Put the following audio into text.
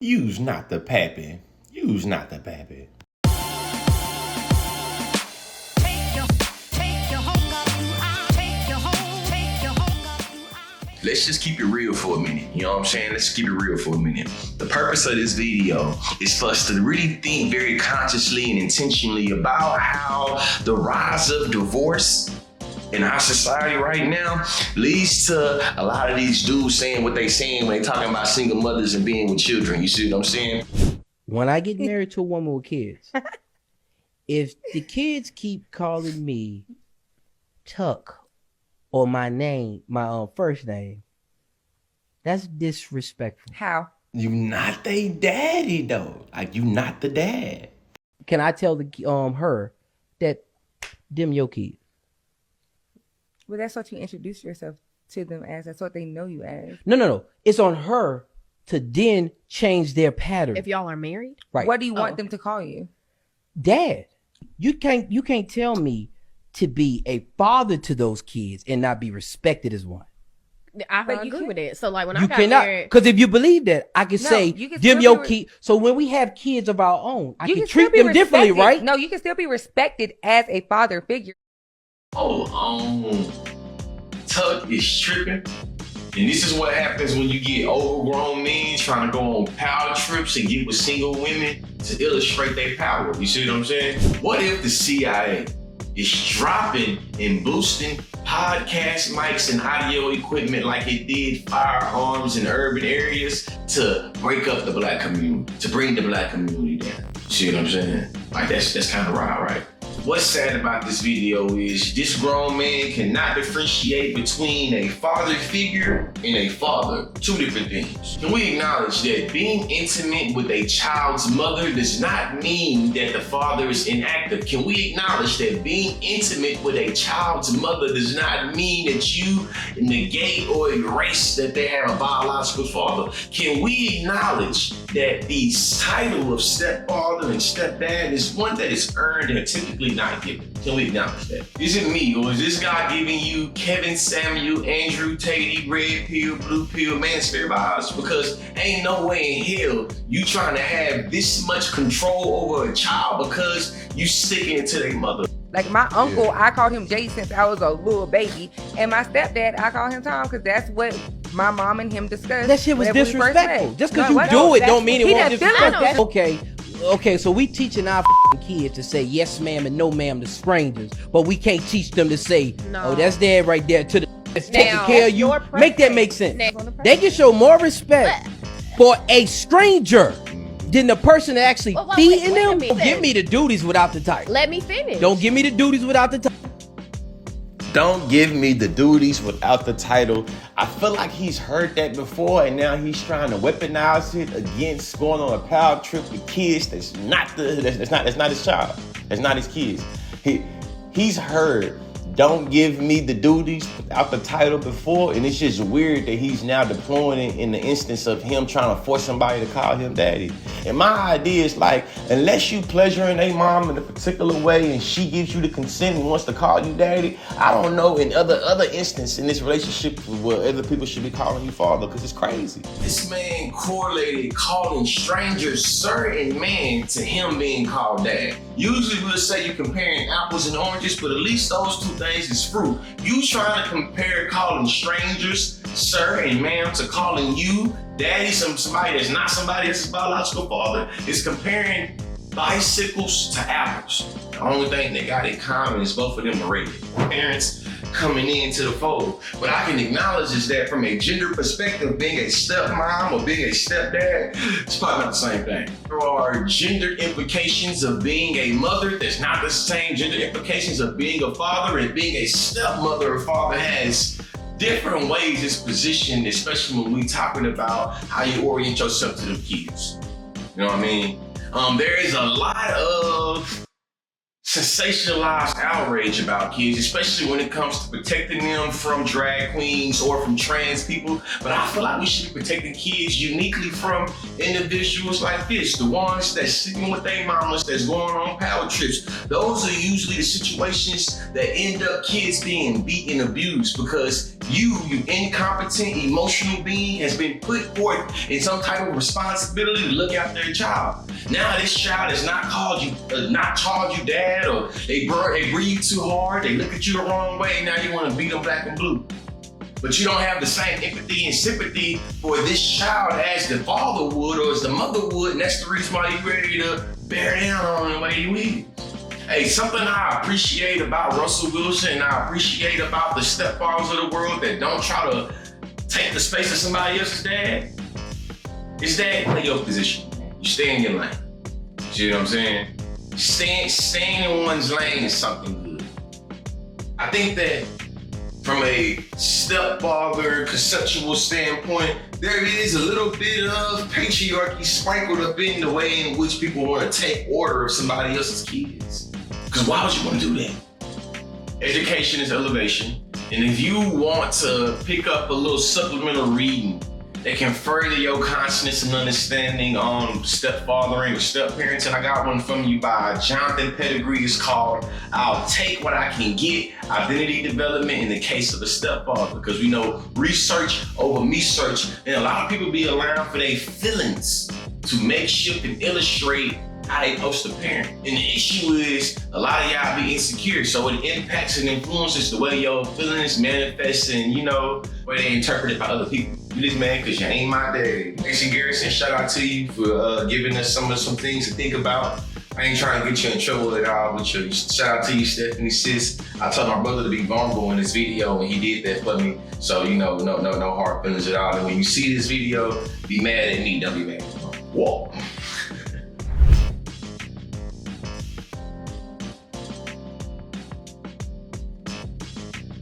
You's not the pappy. You's not the pappy. Let's just keep it real for a minute. You know what I'm saying? Let's keep it real for a minute. The purpose of this video is for us to really think very consciously and intentionally about how the rise of divorce in our society right now leads to a lot of these dudes saying what they saying when they talking about single mothers and being with children. You see what I'm saying? When I get married to a woman with kids, if the kids keep calling me Tuck or my name, my first name, that's disrespectful. How? You not they daddy though. Like you not the dad. Can I tell the her that them your kids? Well, that's what you introduce yourself to them as. That's what they know you as. No. It's on her to then change their pattern. If y'all are married? Right. What do you want them to call you? Dad. You can't tell me to be a father to those kids and not be respected as one. I But you agree can- with it. So like when You I got cannot, married, because if you believe that, I can No, say you can them still your be kids. So when we have kids of our own, I You can still treat be them differently, respected. right? No, you can still be respected as a father figure. Tuck is tripping. And this is what happens when you get overgrown men trying to go on power trips and get with single women to illustrate their power. You see what I'm saying? What if the CIA is dropping and boosting podcast mics and audio equipment like it did firearms in urban areas to break up the black community, to bring the black community down? You see what I'm saying? Like that's kind of wild, right? What's sad about this video is this grown man cannot differentiate between a father figure and a father. Two different things. Can we acknowledge that being intimate with a child's mother does not mean that the father is inactive? Can we acknowledge that being intimate with a child's mother does not mean that you negate or erase that they have a biological father? Can we acknowledge that the title of stepfather and stepdad is one that is earned and typically not given? Can we acknowledge that? Is it me or is this guy giving you Kevin, Samuel, Andrew, Tatey, red pill, blue pill, manosphere vibes? Because ain't no way in hell you trying to have this much control over a child because you sticking it to their mother. Like my uncle, I called him Jay since I was a little baby. And my stepdad, I call him Tom because that's what my mom and him discussed. That shit was whenever we first disrespectful. met. Just because No, you what? do No, it that's- don't mean it he won't didn't feel disrespect. it. Okay, so we teaching our kids to say yes ma'am and no ma'am to strangers, but we can't teach them to say, No. oh, that's dad right there to the that's taking Now, care of that's you. your Make that preference. make sense. Now- They can show more respect for a stranger than the person that actually Well, feeding wait a them. minute. Don't give me the duties without the title. let me finish. Don't give me the duties without the title. Don't give me the duties without the title. I feel like he's heard that before and now he's trying to weaponize it against going on a power trip with kids that's not his child. That's not his kids. He's heard don't give me the duties without the title before, and it's just weird that he's now deploying it in the instance of him trying to force somebody to call him daddy. And my idea is like, unless you pleasuring a mom in a particular way and she gives you the consent and wants to call you daddy, I don't know in other instance in this relationship where other people should be calling you father, because it's crazy. This man correlated calling strangers sir and man to him being called dad. Usually we'll say you're comparing apples and oranges, but at least those two things is fruit. You trying to compare calling strangers sir and ma'am to calling you daddy, somebody that's not somebody that's his biological father, is comparing bicycles to apples. The only thing they got in common is both of them are rated. Parents coming into the fold. What I can acknowledge is that from a gender perspective, being a stepmom or being a stepdad, it's probably not the same thing. There are gender implications of being a mother that's not the same gender implications of being a father, and being a stepmother or father has different ways it's positioned, especially when we talking about how you orient yourself to the kids. You know what I mean? There is a lot of sensationalized outrage about kids, especially when it comes to protecting them from drag queens or from trans people. But I feel like we should be protecting kids uniquely from individuals like this, the ones that's sleeping with their mamas, that's going on power trips. Those are usually the situations that end up kids being beat and abused, because you incompetent, emotional being, has been put forth in some type of responsibility to look after a child. Now this child has not called you dad, or they breathe you too hard, they look at you the wrong way, now you want to beat them black and blue. But you don't have the same empathy and sympathy for this child as the father would or as the mother would, and that's the reason why you're ready to bear down on the way you is. Hey, something I appreciate about Russell Wilson and I appreciate about the stepfathers of the world that don't try to take the space of somebody else's dad is that play your position. You stay in your lane. You see what I'm saying? Staying in one's lane is something good. I think that from a stepfather conceptual standpoint, there is a little bit of patriarchy sprinkled up in the way in which people want to take order of somebody else's kids. Because why would you want to do that? Education is elevation. And if you want to pick up a little supplemental reading that can further your consciousness and understanding on stepfathering or step-parenting, I got one from you by Jonathan Pettigrew. It's called I'll Take What I Can Get, Identity Development in the Case of a Stepfather. Because we know research over me search, and a lot of people be allowing for their feelings to makeshift and illustrate how they post a parent. And the issue is a lot of y'all be insecure, so it impacts and influences the way your feelings manifest and, you know, way they interpret it by other people. You this man, cause you ain't my daddy. Mason Garrison, shout out to you for giving us some things to think about. I ain't trying to get you in trouble at all with you. Shout out to you, Stephanie, sis. I told my brother to be vulnerable in this video and he did that for me. So, you know, no hard feelings at all. And when you see this video, be mad at me, don't be mad at me. Whoa.